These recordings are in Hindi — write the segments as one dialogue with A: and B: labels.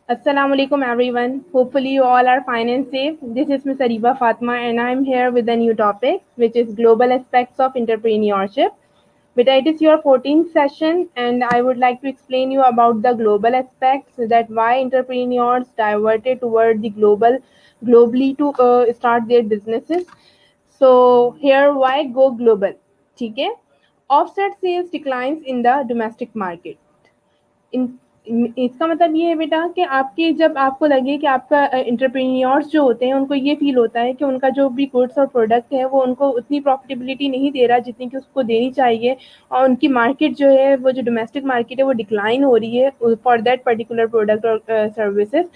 A: Assalamu alaikum everyone. Hopefully you all are fine and safe. This is Ms. Ariba Fatma and I am here with a new topic which is global aspects of entrepreneurship. Beta, it is your 14th session and I would like to explain you about the global aspects that why entrepreneurs diverted toward the globally to start their businesses. So here why go global. ठीक है? Offset sales declines in the domestic market. इसका मतलब ये है बेटा कि आपके जब आपको लगे कि आपका एंटरप्रेन्योर्स जो होते हैं उनको ये फील होता है कि उनका जो भी गुड्स और प्रोडक्ट है वो उनको उतनी प्रॉफिटेबिलिटी नहीं दे रहा जितनी कि उसको देनी चाहिए और उनकी मार्केट जो है वो जो डोमेस्टिक मार्केट है वो डिक्लाइन हो रही है फॉर दैट पर्टिकुलर प्रोडक्ट और सर्विसेज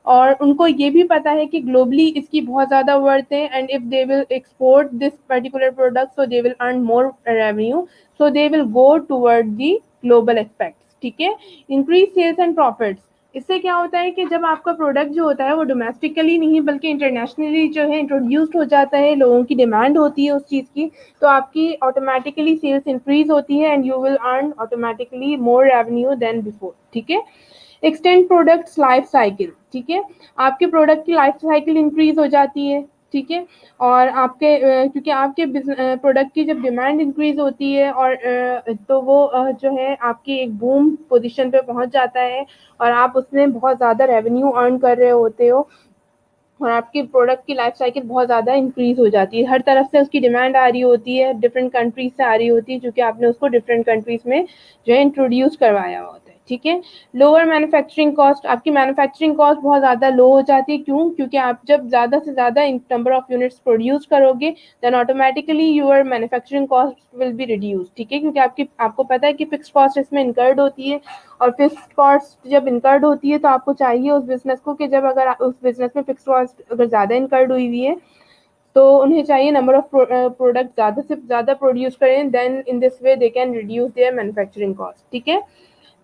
A: और उनको ये भी पता है कि ग्लोबली इसकी बहुत ज़्यादा वर्थ है and if they will export this particular product so they will earn more revenue so they will go toward the global aspects ठीक है इंक्रीज सेल्स एंड प्रॉफिट्स इससे क्या होता है कि जब आपका प्रोडक्ट जो होता है वो डोमेस्टिकली नहीं बल्कि इंटरनेशनली जो है इंट्रोड्यूस्ड हो जाता है लोगों की डिमांड होती है उस चीज़ की तो आपकी ऑटोमेटिकली सेल्स इंक्रीज होती है and you will earn automatically more revenue then before ठीक है एक्सटेंड प्रोडक्ट्स लाइफ साइकिल ठीक है आपके प्रोडक्ट की लाइफ साइकिल इंक्रीज हो जाती है ठीक है और आपके क्योंकि आपके प्रोडक्ट की जब डिमांड इंक्रीज होती है और तो वो जो है आपकी एक बूम पोजीशन पे पहुंच जाता है और आप उसमें बहुत ज़्यादा रेवेन्यू अर्न कर रहे होते हो और आपकी प्रोडक्ट की लाइफ साइकिल बहुत ज़्यादा इंक्रीज हो जाती है हर तरफ से उसकी डिमांड आ रही होती है डिफरेंट कंट्रीज से आ रही होती है क्योंकि आपने उसको डिफरेंट कंट्रीज में जो है इंट्रोड्यूस करवाया होता है ठीक है लोअर मैन्युफैक्चरिंग कॉस्ट आपकी मैन्युफैक्चरिंग कॉस्ट बहुत ज़्यादा लो हो जाती है क्यों क्योंकि आप जब ज़्यादा से ज़्यादा नंबर ऑफ यूनिट्स प्रोड्यूस करोगे then automatically your manufacturing cost will be reduce ठीक है क्योंकि आपको पता है कि फिक्स कॉस्ट इसमें इनकर्ड होती है और फिक्स कॉस्ट जब इनकर्ड होती है तो आपको चाहिए उस बिजनेस को कि जब अगर उस बिजनेस में फिक्स कॉस्ट अगर ज़्यादा इनकर्ड हुई है तो उन्हें चाहिए नंबर ऑफ प्रोडक्ट ज़्यादा से ज़्यादा प्रोड्यूस करें then in this way they can reduce their manufacturing cost ठीक है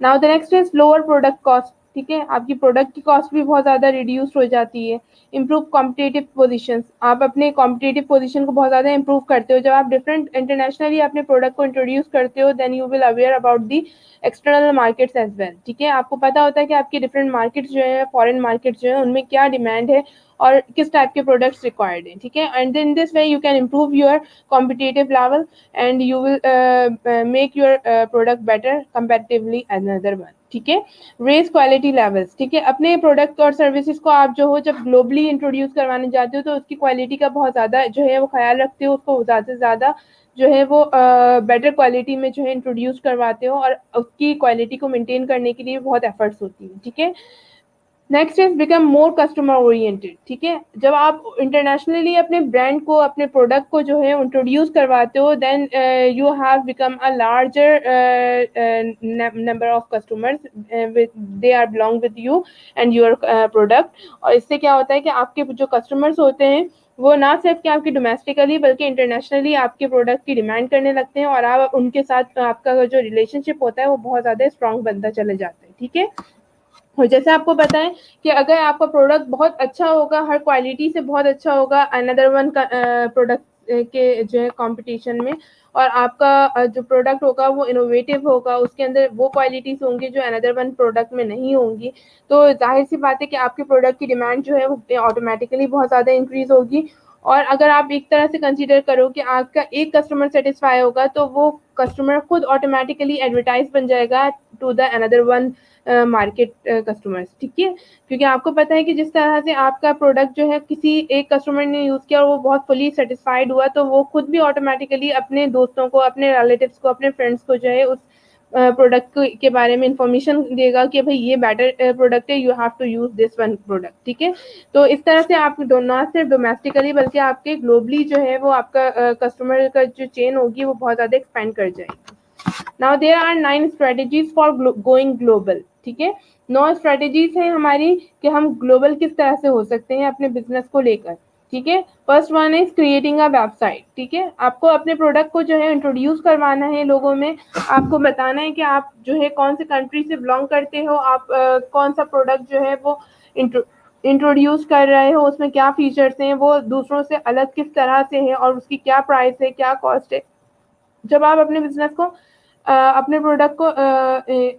A: now the next is lower product cost ठीक है आपकी प्रोडक्ट की कॉस्ट भी बहुत ज़्यादा रिड्यूस हो जाती है इम्प्रूव कॉम्पिटेटिव पोजीशंस आप अपने कॉम्पिटेटिव पोजीशन को बहुत ज़्यादा इंप्रूव करते हो जब आप डिफरेंट इंटरनेशनली अपने प्रोडक्ट को इंट्रोड्यूस करते हो then you will aware about the external markets as well ठीक है आपको पता होता है कि आपकी डिफरेंट मार्केट्स जो है फॉरेन मार्केट्स जो है उनमें क्या डिमांड है और किस टाइप के प्रोडक्ट्स रिक्वायर्ड हैं ठीक है and in this way you can improve your competitive level and you will make your product better comparatively another one ठीक है रेज क्वालिटी लेवल्स ठीक है अपने प्रोडक्ट और सर्विसेज को आप जो हो जब ग्लोबली इंट्रोड्यूस करवाने जाते हो तो उसकी क्वालिटी का बहुत ज़्यादा जो है वो ख्याल रखते हो उसको ज़्यादा से ज़्यादा जो है वो बेटर क्वालिटी में जो है इंट्रोड्यूस करवाते हो और उसकी क्वालिटी को मेंटेन करने के लिए बहुत एफर्ट्स होती है ठीक है next is become more customer oriented ठीक है जब आप इंटरनेशनली अपने ब्रांड को अपने प्रोडक्ट को जो है इंट्रोड्यूस करवाते हो then you have become a larger number of customers they are belong with you and your product और इससे क्या होता है कि आपके जो कस्टमर्स होते हैं वो ना सिर्फ कि आपकी डोमेस्टिकली बल्कि इंटरनेशनली आपके प्रोडक्ट की डिमांड करने लगते हैं और आप उनके साथ आपका जो रिलेशनशिप होता है वो बहुत ज़्यादा स्ट्रॉन्ग बनता चले जाता है ठीक है और जैसे आपको पता है कि अगर आपका प्रोडक्ट बहुत अच्छा होगा हर क्वालिटी से बहुत अच्छा होगा अनदर वन का प्रोडक्ट के जो है कंपटीशन में और आपका जो प्रोडक्ट होगा वो इनोवेटिव होगा उसके अंदर वो क्वालिटीज़ होंगी जो अनदर वन प्रोडक्ट में नहीं होंगी तो जाहिर सी बात है कि आपके प्रोडक्ट की डिमांड जो है वो ऑटोमेटिकली बहुत ज़्यादा इंक्रीज होगी और अगर आप एक तरह से कंसीडर करो कि आपका एक कस्टमर सेटिस्फाई होगा तो वो कस्टमर खुद ऑटोमेटिकली एडवर्टाइज बन जाएगा to the another one market customers ठीक है क्योंकि आपको पता है कि जिस तरह से आपका प्रोडक्ट जो है किसी एक कस्टमर ने यूज़ किया और वो बहुत फुली सेटिस्फाइड हुआ तो वो खुद भी ऑटोमेटिकली अपने दोस्तों को अपने रिलेटिव्स को अपने फ्रेंड्स को जो है उस प्रोडक्ट के बारे में इंफॉर्मेशन देगा कि भाई ये बेटर प्रोडक्ट है you have to use this one product ठीक है तो इस तरह से आप ना सिर्फ डोमेस्टिकली बल्कि आपके ग्लोबली जो है वो आपका कस्टमर का जो चेन होगी वो बहुत ज़्यादा एक्सपेंड कर जाएगी now there are 9 strategies for going global ठीक है 9 स्ट्रेटजीज हैं हमारी कि हम ग्लोबल किस तरह से हो सकते हैं अपने बिजनेस को लेकर ठीक है first one is creating a website ठीक है आपको अपने प्रोडक्ट को जो है इंट्रोड्यूस करवाना है लोगों में आपको बताना है कि आप जो है कौन से कंट्री से बिलोंग करते हो आप कौन सा प्रोडक्ट जो है वो इंट्रोड्यूस कर रहे हो उसमें क्या फीचर्स हैं वो दूसरों से अलग किस तरह से है और उसकी क्या प्राइस है क्या कॉस्ट है जब आप अपने बिजनेस को अपने प्रोडक्ट को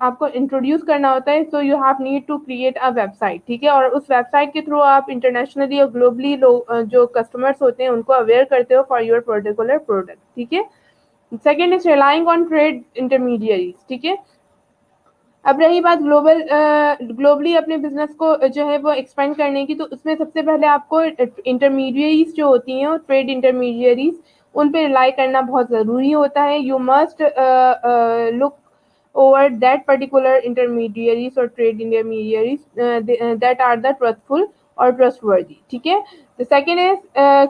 A: आपको इंट्रोड्यूस करना होता है, so you have need to create a website, ठीक है। और उस वेबसाइट के थ्रू आप इंटरनेशनली और ग्लोबली लोग जो कस्टमर्स होते हैं उनको अवेयर करते हो फॉर योर पर्टिकुलर प्रोडक्ट, ठीक है। Second is relying on trade intermediaries, ठीक है। अब रही बात ग्लोबली अपने बिजनेस को जो है वो एक्सपेंड करने की, तो उसमें सबसे पहले आपको इंटरमीडियरीज जो होती हैं, ट्रेड इंटरमीडियरीज, उन पे रिलाई करना बहुत ज़रूरी होता है। You must look over that particular intermediaries or trade intermediaries that are the truthful or trustworthy, ठीक है। The second is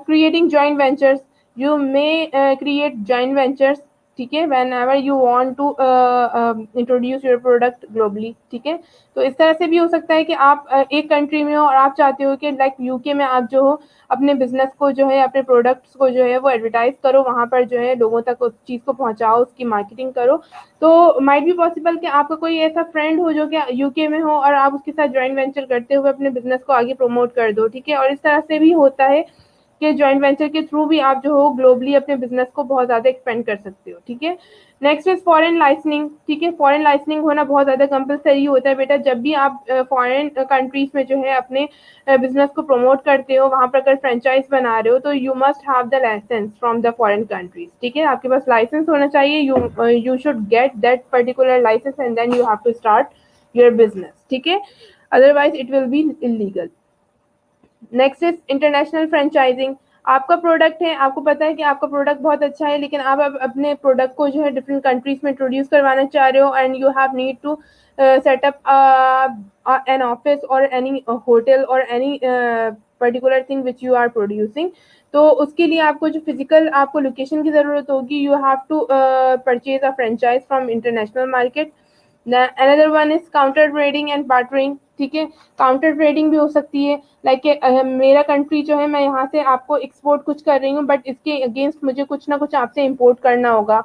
A: creating joint ventures. You may create joint ventures, ठीक है, whenever you want to introduce your product globally, ठीक है। तो इस तरह से भी हो सकता है कि आप एक कंट्री में हो और आप चाहते हो कि लाइक यूके में आप जो हो अपने बिजनेस को जो है, अपने प्रोडक्ट्स को जो है वो एडवर्टाइज करो, वहाँ पर जो है लोगों तक उस चीज़ को पहुँचाओ, उसकी मार्केटिंग करो। तो माइट बी पॉसिबल कि आपका कोई ऐसा फ्रेंड हो जो कि यूके में हो और आप उसके साथ जॉइंट वेंचर करते हुए अपने बिजनेस को आगे प्रमोट कर दो, ठीक है। और इस तरह से भी होता है कि जॉइंट वेंचर के थ्रू भी आप जो हो ग्लोबली अपने बिजनेस को बहुत ज़्यादा एक्सपेंड कर सकते हो, ठीक है। नेक्स्ट इज फॉरेन लाइसेंसिंग, ठीक है। फॉरेन लाइसेंसिंग होना बहुत ज़्यादा कंपलसरी होता है बेटा। जब भी आप फॉरेन कंट्रीज में जो है अपने बिजनेस को प्रमोट करते हो, वहाँ पर अगर फ्रेंचाइज बना रहे हो, तो you must have the licence from the foreign countries, ठीक है। आपके पास लाइसेंस होना चाहिए, you should get that particular licence and then you have to start your business, ठीक है। Otherwise it will be illegal. Next is international franchising. आपका प्रोडक्ट है, आपको पता है कि आपका प्रोडक्ट बहुत अच्छा है, लेकिन आप अब अपने प्रोडक्ट को जो है डिफरेंट कंट्रीज में इंट्रोड्यूस करवाना चाह रहे हो, and you have need to set up an office और एनी होटल और any particular thing which you are producing. तो उसके लिए आपको जो फिजिकल आपको लोकेशन की ज़रूरत होगी, you have to purchase a franchise from international market. Another one is counter trading and bartering, ठीक है। काउंटर ट्रेडिंग भी हो सकती है, लाइक मेरा कंट्री जो है, मैं यहाँ से आपको एक्सपोर्ट कुछ कर रही हूँ, बट इसके अगेंस्ट मुझे कुछ ना कुछ आपसे इम्पोर्ट करना होगा,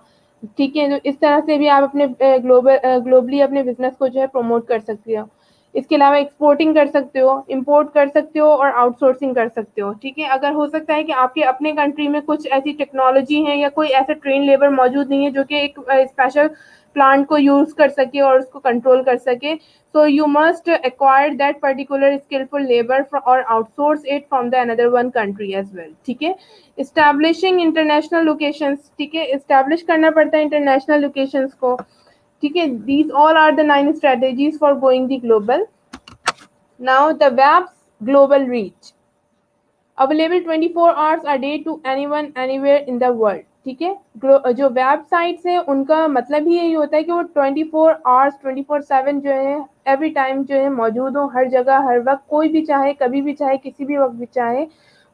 A: ठीक है। तो इस तरह से भी आप अपने ग्लोबली अपने बिजनेस को जो है प्रमोट कर सकते हो। इसके अलावा एक्सपोर्टिंग कर सकते हो, इम्पोर्ट कर सकते हो और आउटसोर्सिंग कर सकते हो, ठीक है। अगर हो सकता है कि आपके अपने कंट्री में कुछ ऐसी टेक्नोलॉजी है या कोई ऐसा ट्रेन लेबर मौजूद नहीं है जो कि एक स्पेशल प्लांट को यूज कर सके और उसको कंट्रोल कर सके, so you must acquire that particular skillful labor or outsource it from the another one country as well, ठीक है। establishing international locations, ठीक है, establish करना पड़ता है international locations को, ठीक है। these all are the 9 strategies for going the global. Now the web's global reach, available 24 hours a day to anyone anywhere in the world, ठीक है। जो वेबसाइट्स है उनका मतलब ही यही होता है कि वो 24 आवर्स 24/7 जो है एवरी टाइम जो है मौजूद हो, हर जगह हर वक्त, कोई भी चाहे कभी भी चाहे किसी भी वक्त भी चाहे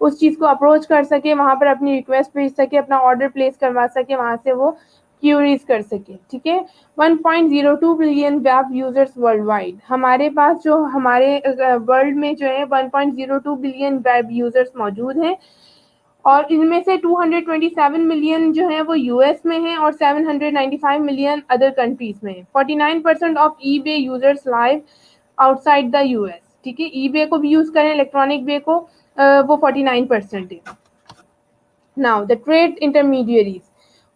A: उस चीज़ को अप्रोच कर सके, वहाँ पर अपनी रिक्वेस्ट भेज सके, अपना ऑर्डर प्लेस करवा सके, वहाँ से वो क्यूरीज कर सके, ठीक है। 1.02 billion web users world wide, हमारे पास जो हमारे वर्ल्ड में जो है 1.02 बिलियन वेब यूजर्स मौजूद हैं, और इनमें से 227 मिलियन जो है वो यूएस में है और 795 मिलियन अदर कंट्रीज में है। 49% of eBay users live outside the US, ठीक है। ईबे को भी यूज करें, इलेक्ट्रॉनिक बे को, वो 49% है। Now, the trade intermediaries.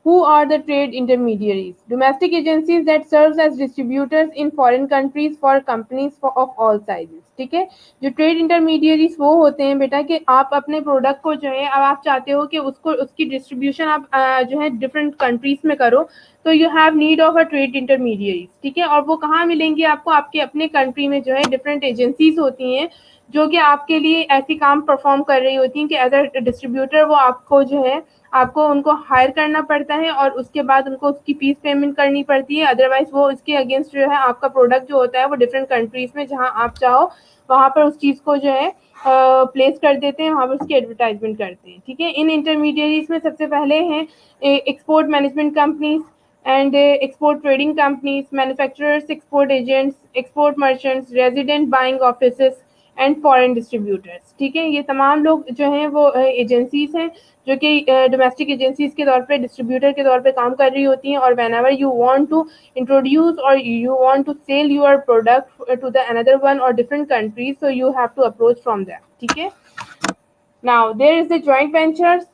A: Who are the trade intermediaries? Domestic agencies that serves as distributors in foreign countries for companies of all sizes. ठीक है। जो ट्रेड इंटरमीडियरीज वो होते हैं बेटा कि आप अपने प्रोडक्ट को जो है, अब आप चाहते हो कि उसको उसकी डिस्ट्रीब्यूशन आप जो है डिफरेंट कंट्रीज में करो, तो you have need of a trade intermediaries, ठीक है। और वो कहाँ मिलेंगे आपको? आपके अपने कंट्री में जो है डिफरेंट एजेंसीज होती हैं जो कि आपके लिए ऐसी काम परफॉर्म कर रही होती हैं कि एज अ डिस्ट्रीब्यूटर वो आपको जो है, आपको उनको हायर करना पड़ता है और उसके बाद उनको उसकी फीस पेमेंट करनी पड़ती है। अदरवाइज वो इसके अगेंस्ट जो है आपका प्रोडक्ट जो होता है वो डिफरेंट कंट्रीज में जहाँ आप चाहो वहाँ पर उस चीज़ को जो है प्लेस कर देते हैं, वहाँ पर उसकी एडवर्टाइजमेंट करते हैं, ठीक है। इन इंटरमीडियरीज में सबसे पहले हैं export management companies and export trading companies, manufacturers, export agents, export merchants, resident buying offices and foreign distributors, ठीक है। ये तमाम लोग जो हैं वो एजेंसीज हैं जो कि डोमेस्टिक एजेंसीज के तौर पे, डिस्ट्रीब्यूटर के तौर पे काम कर रही होती हैं। और whenever you want to introduce और you want to sell your product to the another one और different countries, so you have to approach from that, ठीक है। Now there is the joint ventures.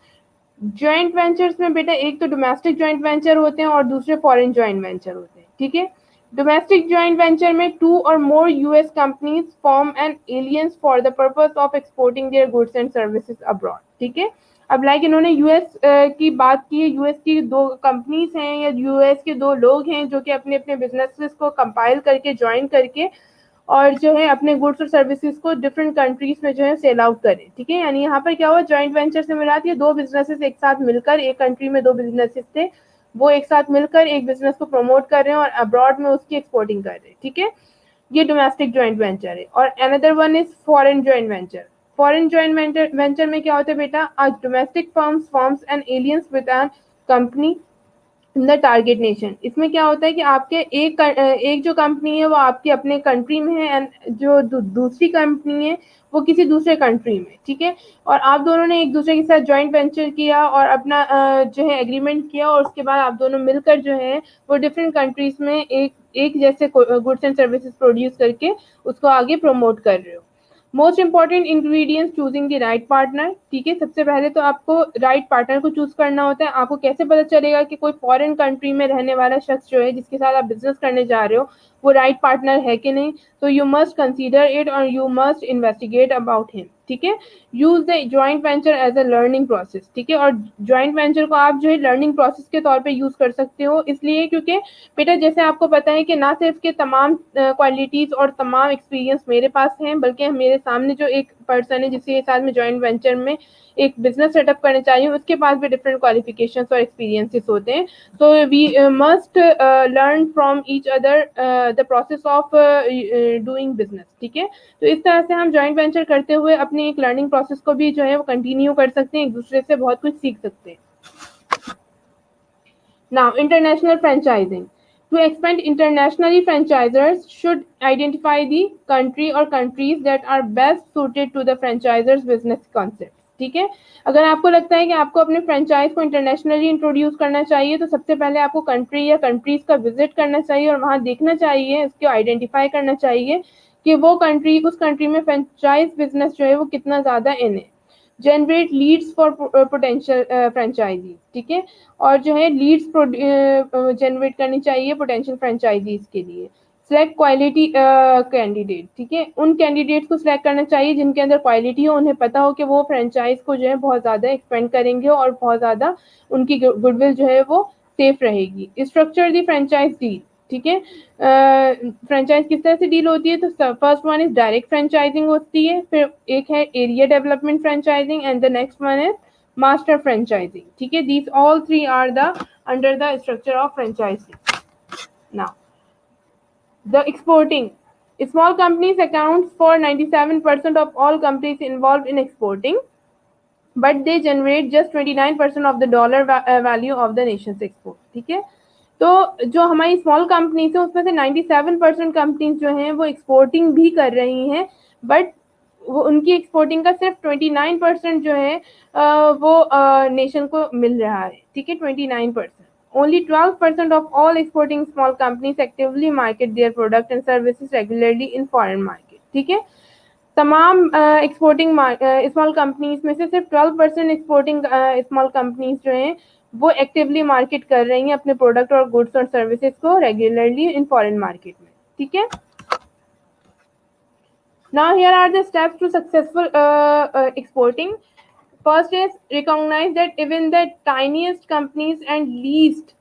A: Joint ventures में बेटा एक तो डोमेस्टिक जॉइंट वेंचर होते हैं और दूसरे फॉरेन जॉइंट वेंचर होते हैं, ठीक है। डोमेस्टिक जॉइंट वेंचर में 2 और more US companies form an alliances for the purpose of exporting their goods and services abroad, ठीक है। अब लाइक इन्होंने यूएस की बात की है, यूएस की 2 कंपनीज हैं या यूएस के 2 लोग हैं जो कि अपने अपने बिजनेसेस को कंपाइल करके ज्वाइन करके और जो है अपने गुड्स और सर्विसेज को डिफरेंट कंट्रीज में जो है सेल आउट करें, ठीक है। यानी यहाँ पर क्या हुआ, जॉइंट वेंचर से मिला दिया, 2 बिजनेसेस एक साथ मिलकर, एक कंट्री में 2 बिजनेसेस थे, वो एक साथ मिलकर एक बिजनेस को प्रमोट कर रहे हैं और अब्रॉड में उसकी एक्सपोर्टिंग कर रहे हैं, ठीक है। ये डोमेस्टिक जॉइंट वेंचर है। और another one is foreign joint venture. Foreign joint venture में क्या होता है बेटा, आज domestic firms and aliens with an company in the target nation. इसमें क्या होता है कि आपके एक जो कंपनी है वो आपके अपने कंट्री में है एंड जो दूसरी कंपनी है वो किसी दूसरे कंट्री में, ठीक है। और आप दोनों ने एक दूसरे के साथ जॉइंट वेंचर किया और अपना जो है एग्रीमेंट किया और उसके बाद आप दोनों मिलकर जो है वो डिफरेंट कंट्रीज में एक जैसे गुड्स एंड सर्विसेज प्रोड्यूस करके उसको आगे प्रमोट कर रहे हो। Most important ingredients choosing the right partner, ठीक है। सबसे पहले तो आपको राइट पार्टनर को चूज करना होता है। आपको कैसे पता चलेगा कि कोई फॉरेन कंट्री में रहने वाला शख्स जो है जिसके साथ आप बिजनेस करने जा रहे हो वो राइट पार्टनर है कि नहीं, तो यू मस्ट कंसीडर इट और you must investigate about him, ठीक है। Use the joint venture as a learning process, ठीक है। और ज्वाइंट वेंचर को आप जो है लर्निंग प्रोसेस के तौर पे यूज कर सकते हो, इसलिए क्योंकि बेटा जैसे आपको पता है कि ना सिर्फ के तमाम क्वालिटीज और तमाम एक्सपीरियंस मेरे पास हैं, बल्कि मेरे सामने जो एक पर्सन है जिसके साथ में जॉइंट वेंचर में एक बिजनेस सेटअप करना चाहिए उसके पास भी डिफरेंट क्वालिफिकेशंस और एक्सपीरियंसेस होते हैं। तो we must learn from each other the process of doing business, ठीक है। तो इस तरह से हम जॉइंट वेंचर करते हुए अपनी एक लर्निंग प्रोसेस को भी जो है वो कंटिन्यू कर सकते हैं, एक दूसरे से बहुत कुछ सीख सकते हैं। Now, international franchising. To expand internationally, franchisors should identify the country or countries that are best suited to the franchisor's business concept. ठीक है। अगर आपको लगता है कि आपको अपने फ्रेंचाइज को इंटरनेशनली इंट्रोड्यूस करना चाहिए तो सबसे पहले आपको कंट्री या कंट्रीज का विजिट करना चाहिए और वहां देखना चाहिए, इसको आइडेंटिफाई करना चाहिए कि वो कंट्री, उस कंट्री में फ्रेंचाइज बिजनेस जो है वो कितना ज्यादा इन है। Generate leads for potential franchisee, ठीक है। और जो है लीड्स जनरेट करनी चाहिए पोटेंशियल फ्रेंचाइजीज के लिए। सिलेक्ट क्वालिटी कैंडिडेट, ठीक है। उन कैंडिडेट्स को सिलेक्ट करना चाहिए जिनके अंदर क्वालिटी हो, उन्हें पता हो कि वो फ्रेंचाइज को जो है बहुत ज़्यादा एक्सपेंड करेंगे और बहुत ज़्यादा उनकी गुडविल जो है वो सेफ रहेगी। स्ट्रक्चर दी फ्रेंचाइज डील, ठीक है। फ्रेंचाइज किस तरह से डील होती है, तो first one is direct franchising होती है, फिर एक है area development franchising and the next one is master franchising, ठीक है। These all three are the under the structure of franchising. Now, the exporting. Small companies accounts for 97% of all companies involved in exporting, but they generate just 29% of the dollar value of the nation's export, ठीक है। तो जो हमारी स्मॉल कंपनीज है उसमें से 97% कंपनीज जो हैं वो एक्सपोर्टिंग भी कर रही हैं, बट वो उनकी एक्सपोर्टिंग का सिर्फ 29% जो है वो नेशन को मिल रहा है, ठीक है। 29%। Only 12% of all exporting small companies actively market their product and services regularly in foreign market, ठीक है। तमाम एक्सपोर्टिंग स्मॉल कंपनीज में से सिर्फ 12% एक्सपोर्टिंग स्मॉल कंपनीज जो हैं वो एक्टिवली मार्केट कर रही हैं अपने प्रोडक्ट और गुड्स और सर्विसेज को रेगुलरली इन फॉरेन मार्केट में, ठीक है। Now here are the steps to successful exporting. First is recognize that even the tiniest companies and least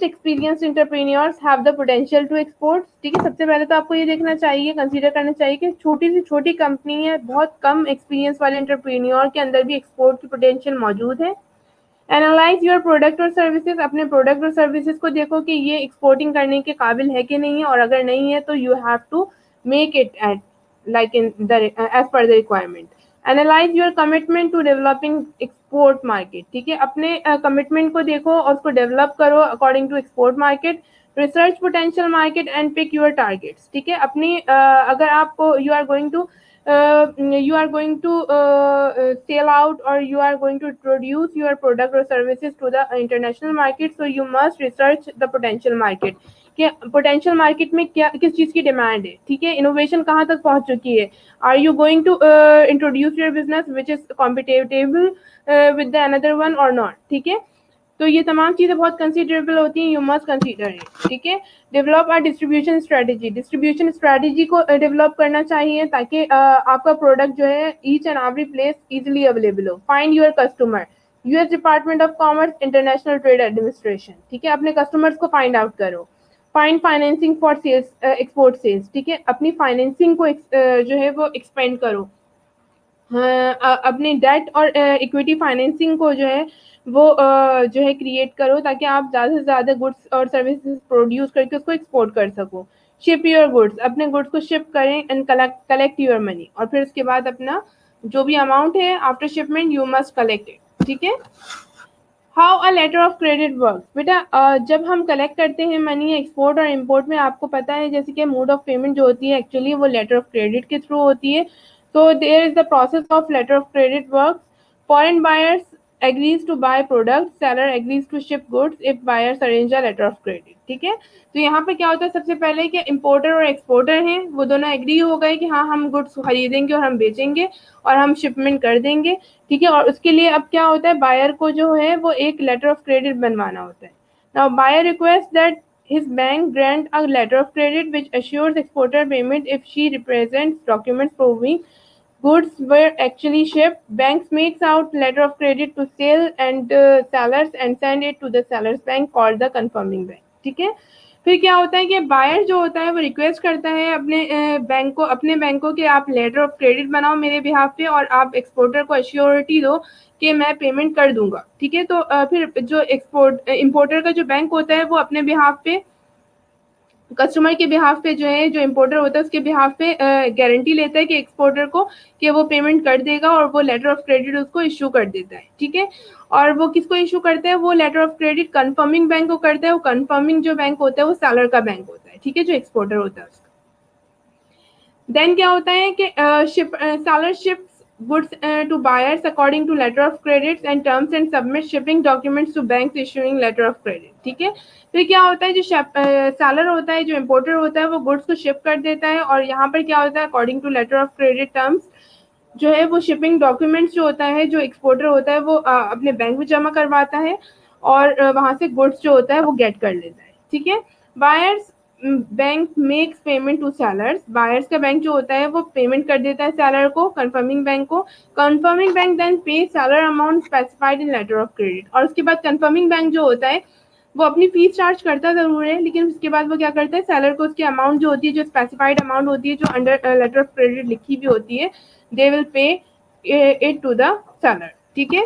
A: experienced entrepreneurs have the potential to export, ठीक है। सबसे पहले तो आपको ये देखना चाहिए, कंसीडर करना चाहिए कि छोटी सी छोटी कंपनी है, बहुत कम एक्सपीरियंस वाले एंटरप्रेन्योर के अंदर भी एक्सपोर्ट की पोटेंशियल मौजूद है। एनालाइज योर प्रोडक्ट और सर्विसेज, अपने प्रोडक्ट और सर्विसेज को देखो कि ये एक्सपोर्टिंग करने के काबिल है कि नहीं है, और अगर नहीं है तो you have to make it at like in the as per the requirement. Analyze your commitment to developing export market, ठीक है। अपने कमिटमेंट को देखो और उसको डेवलप करो according to export market. Research potential market and pick your targets, ठीक है। अपनी अगर आपको you are going to sell out or you are going to introduce your product or services to the international market, so you must research the potential market कि पोटेंशियल मार्केट में क्या किस चीज़ की डिमांड है, ठीक है, इनोवेशन कहाँ तक पहुँच चुकी है, are you going to introduce your business which is compatible with the another one और नॉट, ठीक है। तो ये तमाम चीज़ें बहुत कंसीडरेबल होती हैं, यू मस्ट कंसीडर इट, ठीक है। Develop our distribution strategy, distribution strategy को डेवलप करना चाहिए ताकि आपका प्रोडक्ट जो है each and every place easily available हो। Find your customer, US Department of Commerce, International Trade Administration, ठीक है, अपने कस्टमर्स को फाइंड आउट करो। Find financing for sales, export sales, ठीक है, अपनी फाइनेंसिंग को जो है वो एक्सपेंड करो। अपनी डेट और इक्विटी फाइनेंसिंग को जो है वो जो है क्रिएट करो ताकि आप ज़्यादा से ज़्यादा गुड्स और सर्विसेज प्रोड्यूस करके उसको एक्सपोर्ट कर सको। शिप योर गुड्स, अपने गुड्स को शिप करें एंड कलेक्ट योर मनी, और फिर उसके बाद अपना जो भी अमाउंट है after shipment you must collect it, ठीक है। How a letter of credit work, बेटा जब हम कलेक्ट करते हैं मनी एक्सपोर्ट और इम्पोर्ट में, आपको पता है जैसे कि मोड ऑफ पेमेंट जो होती है एक्चुअली वो लेटर ऑफ क्रेडिट के थ्रू होती है। तो there is the process of letter of credit work. Foreign buyers agrees to buy product, seller agrees to ship goods if buyers arrange a letter of credit, ठीक है। तो यहाँ पे क्या होता है, सबसे पहले कि इम्पोर्टर और एक्सपोर्टर हैं वो दोनों एग्री हो गए कि हाँ हम गुड्स खरीदेंगे और हम बेचेंगे और हम शिपमेंट कर देंगे, ठीक है। और उसके लिए अब क्या होता है, बायर को जो है वो एक लेटर ऑफ क्रेडिट बनवाना होता है। Now buyer request that his bank grant a letter of credit which assures exporter payment if she represents documents proving goods were actually shipped. Banks makes out letter of credit to sale and sellers and send it to the seller's bank called the confirming bank, ठीक है। फिर क्या होता है कि बायर जो होता है वो रिक्वेस्ट करता है अपने बैंक को, अपने बैंक को कि आप लेटर ऑफ क्रेडिट बनाओ मेरे बिहाफ पे और आप एक्सपोर्टर को अश्योरिटी दो कि मैं पेमेंट कर दूंगा, ठीक है। तो फिर जो इम्पोर्टर का जो बैंक होता है वो अपने बिहाफ पे, कस्टमर के बिहाफ पे जो है, जो इम्पोर्टर होता है उसके बिहाफ पे गारंटी लेता है कि एक्सपोर्टर को कि वो पेमेंट कर देगा और वो लेटर ऑफ क्रेडिट उसको इशू कर देता है, ठीक है। और वो किसको इशू करता है, वो letter of credit confirming bank को करता है। वो कंफर्मिंग जो बैंक होता है वो सेलर का बैंक होता है, ठीक है, जो एक्सपोर्टर होता है उसका। देन क्या होता है कि seller ships goods to buyers according to letter of credits and terms and submit shipping documents to banks issuing letter of credit, ठीक है। फिर क्या होता है, जो सेलर होता है, जो इम्पोर्टर होता है, वो गुड्स को शिप कर देता है और यहाँ पर क्या होता है, according to letter of credit terms जो है वो शिपिंग डॉक्यूमेंट्स जो होता है, जो एक्सपोर्टर होता है वो अपने बैंक में जमा करवाता है और वहाँ से गुड्स जो होता है वो गेट कर लेता है, ठीक है। Buyers bank makes payment to sellers, buyers का बैंक जो होता है वो पेमेंट कर देता है सेलर को, कंफर्मिंग बैंक को। Confirming bank then pay seller amount specified in letter of credit, और उसके बाद कंफर्मिंग बैंक जो होता है वो अपनी फीस चार्ज करता ज़रूर है, लेकिन उसके बाद वो क्या करता है, सेलर को उसकी अमाउंट जो होती है, जो स्पेसिफाइड अमाउंट होती है, जो अंडर लेटर ऑफ क्रेडिट लिखी भी होती है, they will pay it to the seller, ठीक है।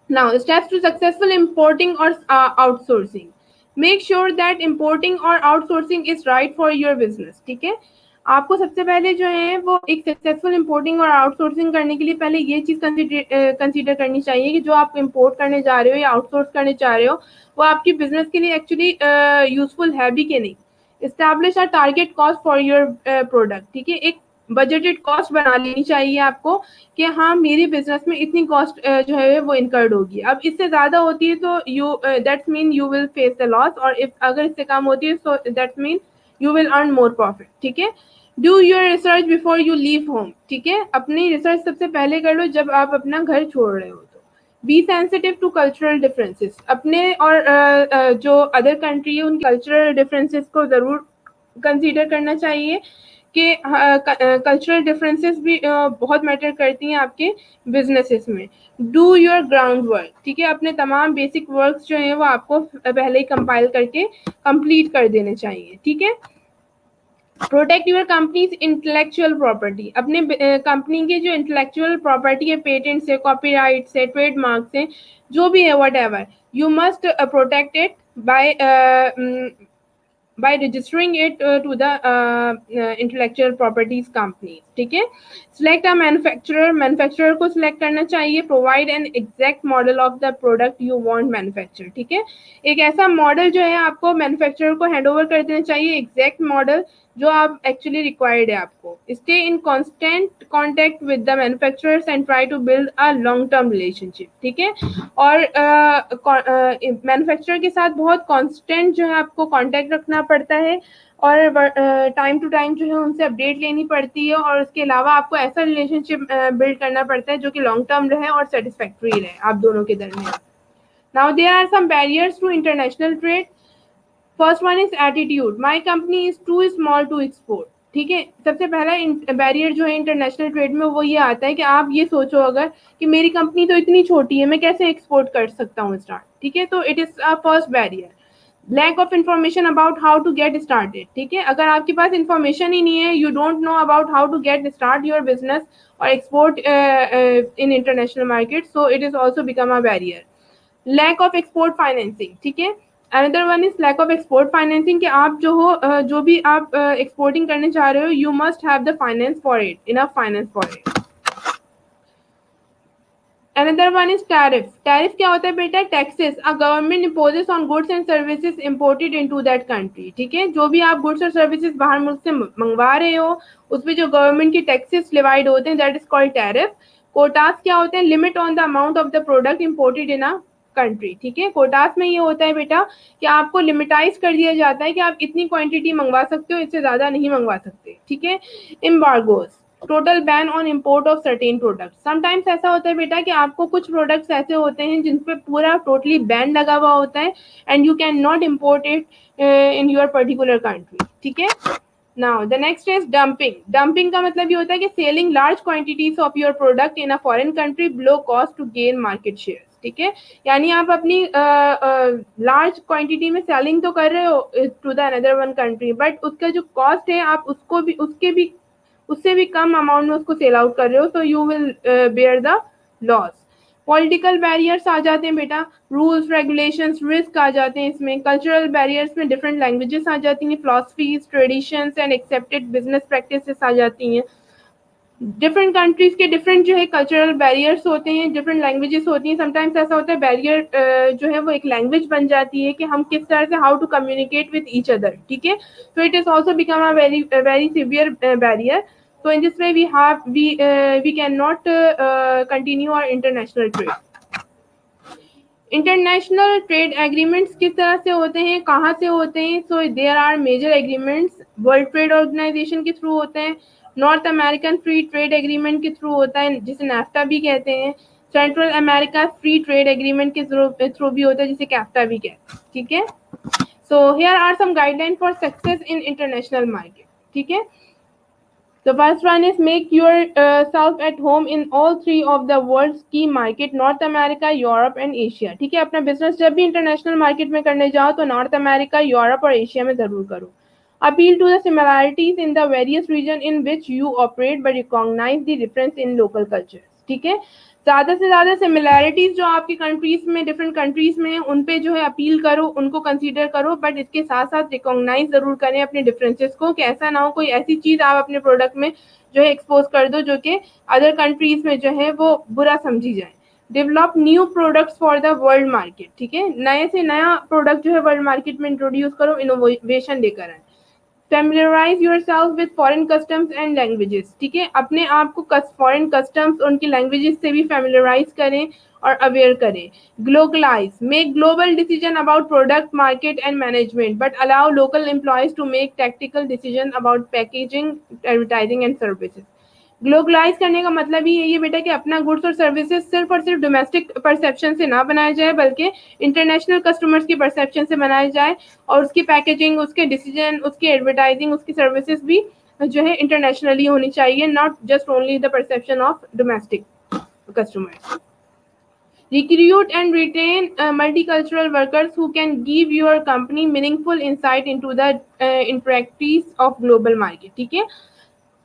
A: Now steps to successful importing और outsourcing, make sure that importing और outsourcing is right for your business, ठीक है। आपको सबसे पहले जो है वो एक सक्सेसफुल इम्पोर्टिंग और आउटसोर्सिंग करने के लिए पहले ये चीज़ कंसीडर करनी चाहिए कि जो आप इम्पोर्ट करने जा रहे हो या आउटसोर्स करने चाह रहे हो वो आपकी बिजनेस के लिए एक्चुअली यूजफुल है भी कि नहीं। Establish a target cost for your product, ठीक है, एक बजटेड कॉस्ट बना लेनी चाहिए आपको कि हाँ मेरी बिजनेस में इतनी कॉस्ट जो है वो इनकर्ड होगी। अब इससे ज़्यादा होती है तो you that's mean you will face the loss, और इफ अगर इससे कम होती है so that's mean you will earn more profit, ठीक है। Do your research before you leave home, ठीक है, अपनी रिसर्च सबसे पहले कर लो जब आप अपना घर छोड़ रहे हो। तो be sensitive to cultural differences, अपने और जो अदर कंट्री है उन कल्चरल डिफरेंसेस को ज़रूर कंसीडर करना चाहिए कि कल्चरल डिफरेंसेस भी बहुत मैटर करती हैं आपके बिजनेसेस में। डू योर ग्राउंड वर्क, ठीक है, अपने तमाम बेसिक वर्क्स जो हैं वो आपको पहले ही कंपाइल करके कंप्लीट कर देने चाहिए, ठीक है। Protect your companies intellectual property, अपने कंपनी के जो इंटेलेक्चुअल प्रॉपर्टी है, पेटेंट से, कॉपीराइट से, ट्रेडमार्क से, जो भी है what ever, you must protect it by registering it to the intellectual properties company, ठीक है। select a manufacturer, manufacturer को select करना चाहिए। provide an exact model of the product you want manufacture, ठीक है, एक ऐसा मॉडल जो है आपको मैन्युफैक्चरर को हैंड ओवर कर देना चाहिए, एग्जैक्ट मॉडल जो आप एक्चुअली रिक्वायर्ड है आपको। Stay in constant contact with the manufacturers and try to build a long term relationship, ठीक है। और मैन्युफैक्चरर के साथ बहुत कॉन्स्टेंट जो है आपको कॉन्टेक्ट रखना पड़ता है और टाइम टू टाइम जो है उनसे अपडेट लेनी पड़ती है, और उसके अलावा आपको ऐसा रिलेशनशिप बिल्ड करना पड़ता है जो कि लॉन्ग टर्म रहे और सेटिस्फैक्ट्री रहे आप दोनों के दरमियान। Now there are some barriers to international trade. First one is attitude, my company is too small to export. ठीक है, सबसे पहला बैरियर जो है इंटरनेशनल ट्रेड में वो ये आता है कि आप ये सोचो अगर कि मेरी कंपनी तो इतनी छोटी है, मैं कैसे एक्सपोर्ट कर सकता हूँ स्टार्ट। ठीक है, तो it is a first barrier. Lack of information about how to get started. ठीक है, अगर आपके पास इन्फॉर्मेशन ही नहीं है, you don't know about how to get start your business और export in international market, so it is also become a barrier. Lack of export financing. ठीक है, another one is lack of export financing कि आप जो भी आप एक्सपोर्टिंग करने चाह रहे हो, you must have the finance for it, enough finance for it. Another one is tariff. Tariff क्या होता है बेटा? Taxes a government imposes on goods and services imported into that country. ठीक है, जो भी आप गुड्स और सर्विसेज बाहर मुल्क से मंगवा रहे हो उस पर जो गवर्नमेंट के टैक्सेस डिवाइड होते हैं, that is called tariff. Quotas क्या होते हैं? Limit on the amount of the product imported in a country. ठीक है, कोटास में ये होता है बेटा कि आपको लिमिटाइज कर दिया जाता है कि आप इतनी क्वांटिटी मंगवा सकते हो, इससे ज्यादा नहीं मंगवा सकते। ठीक है, embargoes, total ban on import of certain product. Sometimes ऐसा होता है बेटा कि आपको कुछ प्रोडक्ट्स ऐसे होते हैं जिन पे पूरा टोटली बैन लगा हुआ होता है and you can not import it in your particular country. ठीक है, now the next is dumping. Dumping का मतलब ये होता है कि selling large quantities of your product in a foreign country below cost to gain market share. ठीक है, यानी आप अपनी लार्ज क्वांटिटी में सेलिंग तो कर रहे हो to the another one country, but उसका जो कॉस्ट है आप उससे भी कम अमाउंट में उसको सेल आउट कर रहे हो, तो you will bear the loss. Political barriers आ जाते हैं बेटा, रूल्स रेगुलेशंस रिस्क आ जाते हैं इसमें। कल्चरल बैरियर्स में डिफरेंट लैंग्वेजेस आ जाती हैं, philosophies traditions and accepted business practices आ जाती हैं। डिफरेंट कंट्रीज के डिफरेंट जो है कल्चरल बैरियर्स होते हैं, डिफरेंट लैंग्वेजेस होती हैं। समटाइम्स ऐसा होता है बैरियर जो है वो एक लैंग्वेज बन जाती है कि हम किस तरह से how to communicate with each other. ठीक है, तो it is also become a very severe barrier. So in this way we cannot continue our international trade. International trade agreements किस तरह से होते हैं, कहाँ से होते हैं? So there are major agreements world trade organisation के थ्रू होते हैं, North American free trade agreement के थ्रू होता है जिसे नाफ्टा भी कहते हैं, central America free trade agreement के थ्रू भी होता है जिसे कैफ्टा भी कहते हैं। ठीक है, so here are some guideline for success in international market. ठीक है, the first one is make yourself at home in all three of the world's key market, North America, Europe and Asia. ठीक है, अपना बिजनेस जब भी इंटरनेशनल मार्केट में करने जाओ तो नॉर्थ अमेरिका, यूरोप और एशिया में जरूर करो। Appeal to the similarities in the various region in which you operate but recognise the difference in local culture. ठीक है, ज्यादा से ज्यादा सिमिलैरिटीज जो आपकी कंट्रीज में डिफरेंट कंट्रीज में उन पे जो है अपील करो, उनको कंसीडर करो, बट इसके साथ साथ रिकॉग्नाइज जरूर करें अपने डिफरेंसेस को कि ऐसा ना हो कोई ऐसी चीज आप अपने प्रोडक्ट में जो है एक्सपोज कर दो जो कि अदर कंट्रीज में जो है वो बुरा समझी जाए। Develop new products for the world market. ठीक है, नए से नया प्रोडक्ट जो है वर्ल्ड मार्केट में इंट्रोड्यूस करो, इनोवेशन लेकर आए। Familiarize yourself with foreign customs and languages. ठीक है, अपने आप को फॉरेन कस्टम्स उनकी लैंग्वेजेस से भी फैमिलराइज करें और अवेयर करें। Globalise, make global decision about product market and management but allow local employees to make tactical decision about packaging advertising and services. Globalise करने का मतलब ही ये बेटा कि अपना गुड्स और सर्विसेज सिर्फ और सिर्फ डोमेस्टिक परसेप्शन से ना बनाया जाए बल्कि इंटरनेशनल कस्टमर्स की परसेप्शन से बनाया जाए, और उसकी पैकेजिंग, उसके डिसीजन, उसकी एडवर्टाइजिंग, उसकी सर्विसेज भी जो है इंटरनेशनली होनी चाहिए, not just only the perception of domestic customers. Recruit and retain multicultural workers who can give your company meaningful insight into the intricacies of global market. ठीक है,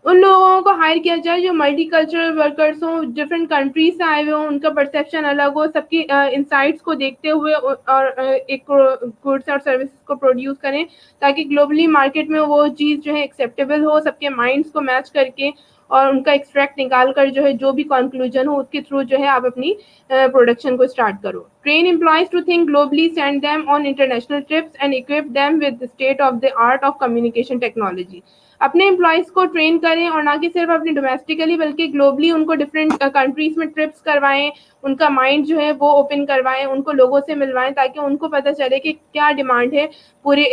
A: उन लोगों को हायर किया जाए जो मल्टी कल्चरल वर्कर्स हों, डिफरेंट कंट्रीज से आए हुए हों, उनका परसेप्शन अलग हो, सबकी इंसाइट्स को देखते हुए और एक गुड्स और सर्विसेज को प्रोड्यूस करें ताकि ग्लोबली मार्केट में वो चीज़ जो है एक्सेप्टेबल हो, सबके माइंड्स को मैच करके और उनका एक्सट्रैक्ट निकाल कर जो है जो भी कंक्लूजन हो उसके थ्रू जो है आप अपनी प्रोडक्शन को स्टार्ट करो। Train employees to think globally, send them on international trips and equip them with the state of the art of communication technology. अपने एम्प्लॉयज़ को ट्रेन करें और ना कि सिर्फ अपने डोमेस्टिकली बल्कि ग्लोबली उनको डिफरेंट कंट्रीज़ में ट्रिप्स करवाएँ, उनका माइंड जो है वो ओपन करवाएँ, उनको लोगों से मिलवाएँ ताकि उनको पता चले कि क्या डिमांड है पूरे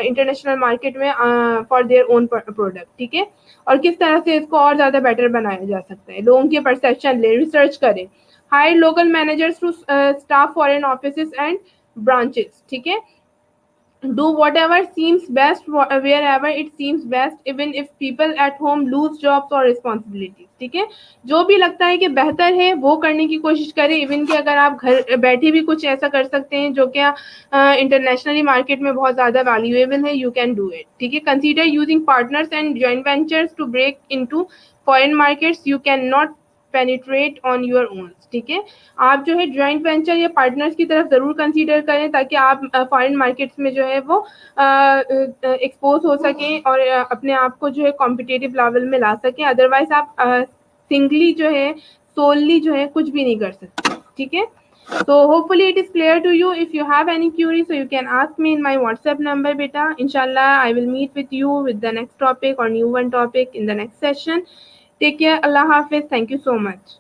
A: इंटरनेशनल मार्केट में फॉर देयर ओन प्रोडक्ट, ठीक है? और किस तरह से इसको और ज़्यादा बेटर बनाया जा सकता है। लोगों की परसेप्शन लें, रिसर्च करें। Hire local managers to staff foreign offices and branches, ठीक है? Do whatever seems best wherever it seems best, even if people at home lose jobs or responsibilities, ठीक है? जो भी लगता है कि बेहतर है वो करने की कोशिश करें, इवन कि अगर आप घर बैठे भी कुछ ऐसा कर सकते हैं जो क्या इंटरनेशनली मार्केट में बहुत ज़्यादा वैल्यूएबल है, यू कैन डू इट, ठीक है? Consider using partners and joint ventures to break into foreign markets you can not penetrate on your own, ठीक है? आप जो है जॉइंट वेंचर या पार्टनर्स की तरफ ज़रूर कंसीडर करें ताकि आप फॉरेन मार्केट्स में जो है वो एक्सपोज हो सकें और अपने आप को जो है कॉम्पिटिटिव लेवल में ला सकें। अदरवाइज आप सिंगली जो है सोलली जो है कुछ भी नहीं कर सकते, ठीक है? So hopefully it is clear to you. If you have any queries, so you can ask me in my WhatsApp number, beta. Inshallah, I will meet with you with the next topic or new one topic in the next session. Take care. Allah Hafiz. Thank you so much.